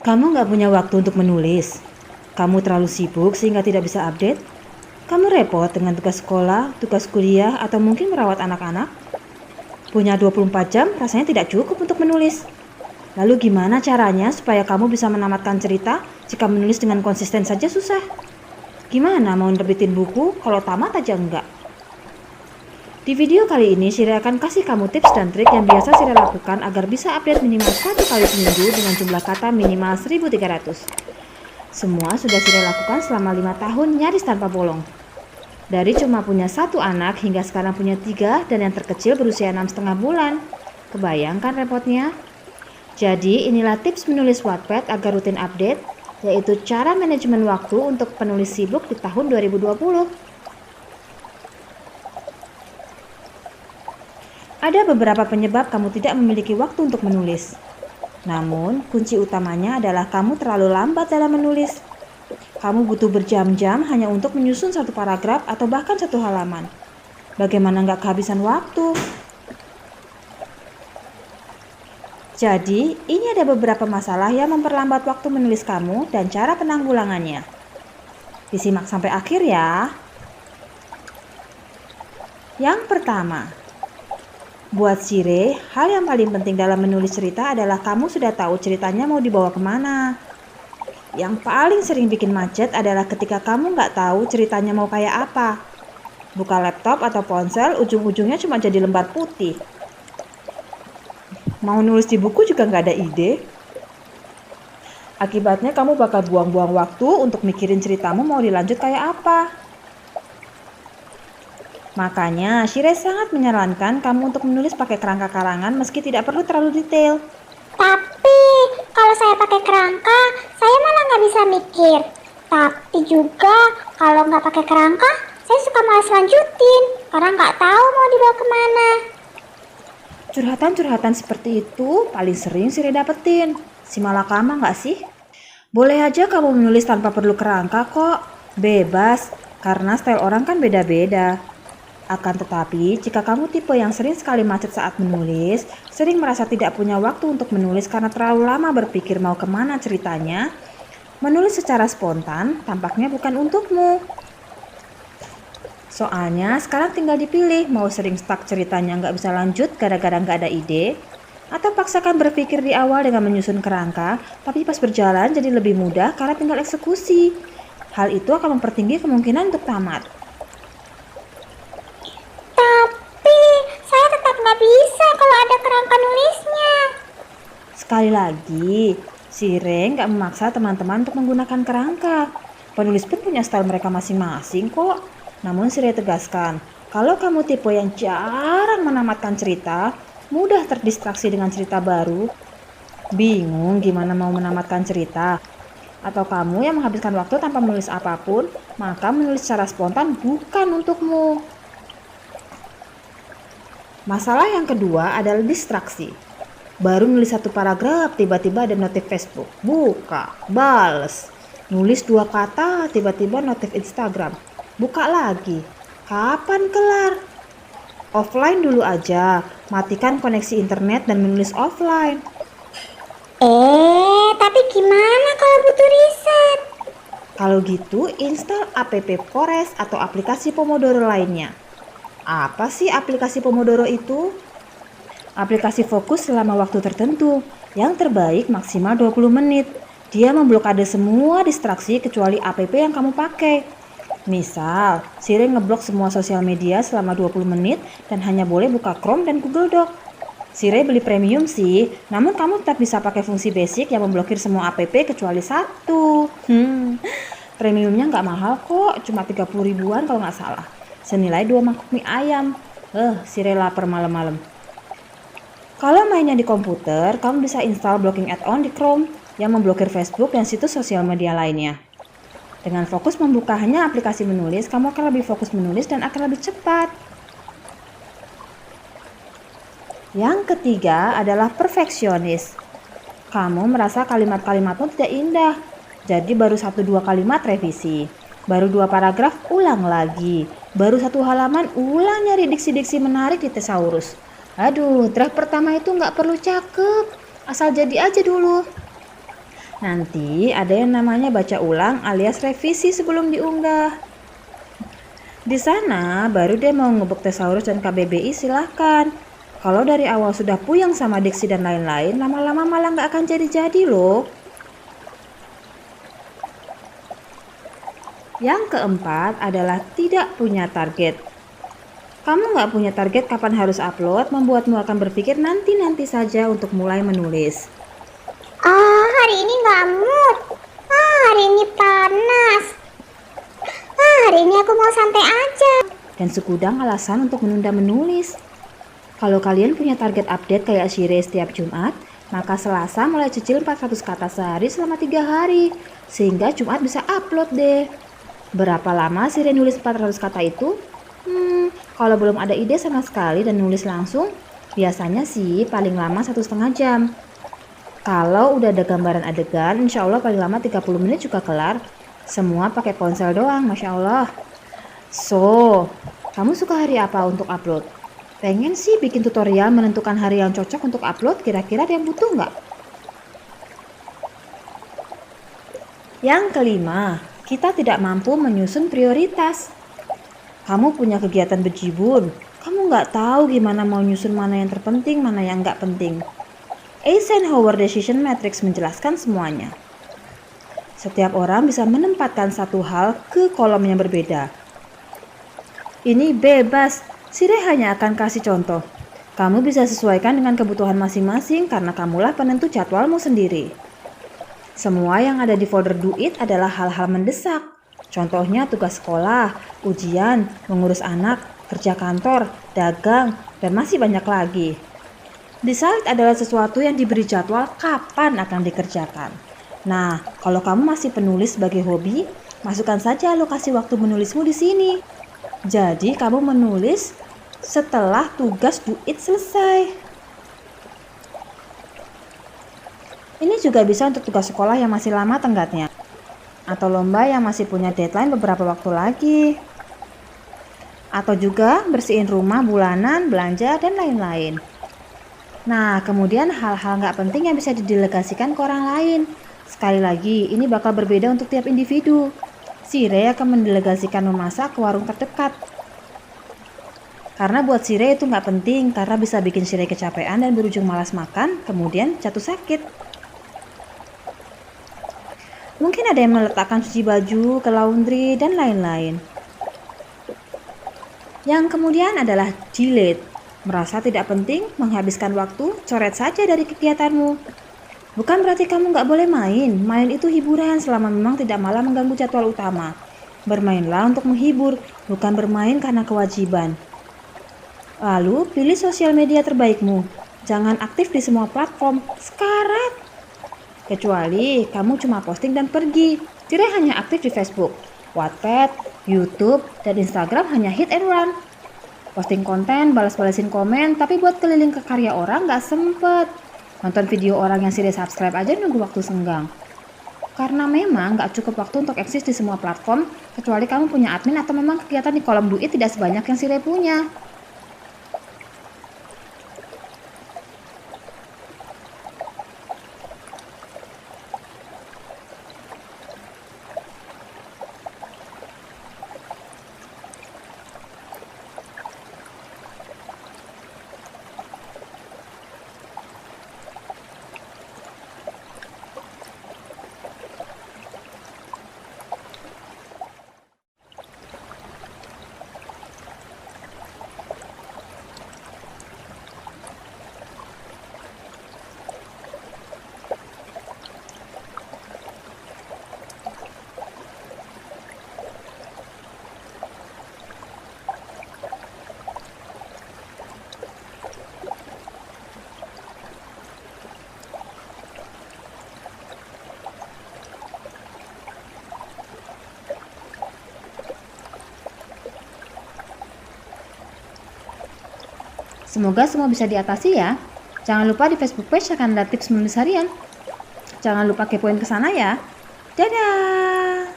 Kamu nggak punya waktu untuk menulis. Kamu terlalu sibuk sehingga tidak bisa update. Kamu repot dengan tugas sekolah, tugas kuliah, atau mungkin merawat anak-anak. Punya 24 jam rasanya tidak cukup untuk menulis. Lalu gimana caranya supaya kamu bisa menamatkan cerita jika menulis dengan konsisten saja susah? Gimana mau nerbitin buku kalau tamat aja enggak? Di video kali ini, Sire akan kasih kamu tips dan trik yang biasa Sire lakukan agar bisa update minimal 1 kali seminggu dengan jumlah kata minimal 1300. Semua sudah Sire lakukan selama 5 tahun nyaris tanpa bolong. Dari cuma punya 1 anak hingga sekarang punya 3 dan yang terkecil berusia 6,5 bulan. Kebayangkan repotnya? Jadi inilah tips menulis Wattpad agar rutin update, yaitu cara manajemen waktu untuk penulis sibuk di tahun 2020. Ada beberapa penyebab kamu tidak memiliki waktu untuk menulis. Namun, kunci utamanya adalah kamu terlalu lambat dalam menulis. Kamu butuh berjam-jam hanya untuk menyusun 1 paragraf atau bahkan 1 halaman. Bagaimana nggak kehabisan waktu? Jadi, ini ada beberapa masalah yang memperlambat waktu menulis kamu dan cara penanggulangannya. Disimak sampai akhir ya. Yang pertama, buat Sire, hal yang paling penting dalam menulis cerita adalah kamu sudah tahu ceritanya mau dibawa kemana. Yang paling sering bikin macet adalah ketika kamu nggak tahu ceritanya mau kayak apa. Buka laptop atau ponsel, ujung-ujungnya cuma jadi lembar putih. Mau nulis di buku juga nggak ada ide. Akibatnya kamu bakal buang-buang waktu untuk mikirin ceritamu mau dilanjut kayak apa. Makanya, Sire sangat menyarankan kamu untuk menulis pakai kerangka karangan meski tidak perlu terlalu detail. Tapi, kalau saya pakai kerangka, saya malah nggak bisa mikir. Tapi juga, kalau nggak pakai kerangka, saya suka malas lanjutin, karena nggak tahu mau dibawa kemana. Curhatan-curhatan seperti itu paling sering Sire dapetin. Si malakama nggak sih? Boleh aja kamu menulis tanpa perlu kerangka kok. Bebas, karena style orang kan beda-beda. Akan tetapi, jika kamu tipe yang sering sekali macet saat menulis, sering merasa tidak punya waktu untuk menulis karena terlalu lama berpikir mau kemana ceritanya, menulis secara spontan tampaknya bukan untukmu. Soalnya sekarang tinggal dipilih mau sering stuck ceritanya nggak bisa lanjut gara-gara nggak ada ide, atau paksakan berpikir di awal dengan menyusun kerangka, tapi pas berjalan jadi lebih mudah karena tinggal eksekusi. Hal itu akan mempertinggi kemungkinan untuk tamat. Nggak bisa kalau ada kerangka nulisnya. Sekali lagi, Sire nggak memaksa teman-teman untuk menggunakan kerangka. Penulis pun punya style mereka masing-masing kok. Namun Sire tegaskan, kalau kamu tipe yang jarang menamatkan cerita, mudah terdistraksi dengan cerita baru, bingung gimana mau menamatkan cerita, atau kamu yang menghabiskan waktu tanpa menulis apapun, maka menulis secara spontan bukan untukmu. Masalah yang kedua adalah distraksi. Baru nulis 1 paragraf, tiba-tiba ada notif Facebook. Buka, bales. Nulis 2 kata, tiba-tiba notif Instagram. Buka lagi. Kapan kelar? Offline dulu aja. Matikan koneksi internet dan menulis offline. Tapi gimana kalau butuh riset? Kalau gitu, install app Forest atau aplikasi Pomodoro lainnya. Apa sih aplikasi Pomodoro itu? Aplikasi fokus selama waktu tertentu, yang terbaik maksimal 20 menit. Dia memblokade semua distraksi kecuali app yang kamu pakai. Misal, Sire ngeblok semua sosial media selama 20 menit dan hanya boleh buka Chrome dan Google Doc. Sire beli premium sih, namun kamu tetap bisa pakai fungsi basic yang memblokir semua app kecuali 1. Premiumnya nggak mahal kok, cuma 30 ribuan kalau nggak salah. Senilai 2 mangkok mie ayam. Sire lapar malam-malam. Kalau mainnya di komputer, kamu bisa install blocking add-on di Chrome yang memblokir Facebook dan situs sosial media lainnya. Dengan fokus membuka hanya aplikasi menulis, kamu akan lebih fokus menulis dan akan lebih cepat. Yang ketiga adalah perfeksionis. Kamu merasa kalimat-kalimatmu tidak indah, jadi baru 1-2 kalimat revisi. Baru 2 paragraf ulang lagi. Baru 1 halaman ulang nyari diksi-diksi menarik di thesaurus. Aduh, draft pertama itu nggak perlu cakep. Asal jadi aja dulu. Nanti ada yang namanya baca ulang alias revisi sebelum diunggah. Di sana baru deh mau ngebuk Thesaurus dan KBBI silahkan. Kalau dari awal sudah puyeng sama diksi dan lain-lain, lama-lama malah nggak akan jadi-jadi loh. Yang keempat adalah tidak punya target. Kamu nggak punya target kapan harus upload, membuatmu akan berpikir nanti-nanti saja untuk mulai menulis. Hari ini nggak mood. Hari ini panas. Hari ini aku mau santai aja. Dan segudang alasan untuk menunda menulis. Kalau kalian punya target update kayak Shire setiap Jumat, maka Selasa mulai cicil 400 kata sehari selama 3 hari. Sehingga Jumat bisa upload deh. Berapa lama Shire nulis 400 kata itu? Kalau belum ada ide sama sekali dan nulis langsung, biasanya sih paling lama 1,5 jam. Kalau udah ada gambaran adegan, insya Allah paling lama 30 menit juga kelar. Semua pakai ponsel doang, Masya Allah. So, kamu suka hari apa untuk upload? Pengen sih bikin tutorial menentukan hari yang cocok untuk upload, kira-kira ada yang butuh nggak? Yang kelima, kita tidak mampu menyusun prioritas. Kamu punya kegiatan bejibun, kamu nggak tahu gimana mau nyusun mana yang terpenting, mana yang nggak penting. Eisenhower Decision Matrix menjelaskan semuanya. Setiap orang bisa menempatkan satu hal ke kolom yang berbeda. Ini bebas, Shire hanya akan kasih contoh. Kamu bisa sesuaikan dengan kebutuhan masing-masing karena kamulah penentu jadwalmu sendiri. Semua yang ada di folder Do It adalah hal-hal mendesak. Contohnya tugas sekolah, ujian, mengurus anak, kerja kantor, dagang, dan masih banyak lagi. Decide adalah sesuatu yang diberi jadwal kapan akan dikerjakan. Nah, kalau kamu masih penulis sebagai hobi, masukkan saja alokasi waktu menulismu di sini. Jadi, kamu menulis setelah tugas Do It selesai. Ini juga bisa untuk tugas sekolah yang masih lama tenggatnya, atau lomba yang masih punya deadline beberapa waktu lagi, atau juga bersihin rumah bulanan, belanja, dan lain-lain. Nah, kemudian hal-hal nggak penting yang bisa didelegasikan ke orang lain. Sekali lagi, ini bakal berbeda untuk tiap individu. Shire akan mendelegasikan memasak ke warung terdekat. Karena buat Shire itu nggak penting, karena bisa bikin Shire kecapean dan berujung malas makan, kemudian jatuh sakit. Mungkin ada yang meletakkan cuci baju ke laundry dan lain-lain. Yang kemudian adalah delete. Merasa tidak penting, menghabiskan waktu, coret saja dari kegiatanmu. Bukan berarti kamu nggak boleh main. Main itu hiburan selama memang tidak malah mengganggu jadwal utama. Bermainlah untuk menghibur, bukan bermain karena kewajiban. Lalu, pilih sosial media terbaikmu. Jangan aktif di semua platform. Sekarat. Kecuali kamu cuma posting dan pergi. Shire hanya aktif di Facebook, Wattpad, YouTube, dan Instagram hanya hit and run. Posting konten, balas-balasin komen, tapi buat keliling ke karya orang nggak sempet. Nonton video orang yang Shire subscribe aja nunggu waktu senggang. Karena memang nggak cukup waktu untuk eksis di semua platform, kecuali kamu punya admin atau memang kegiatan di kolom Do It tidak sebanyak yang Shire punya. Semoga semua bisa diatasi ya. Jangan lupa di Facebook page akan ada tips menulis harian. Jangan lupa kepoin ke sana ya. Dadah!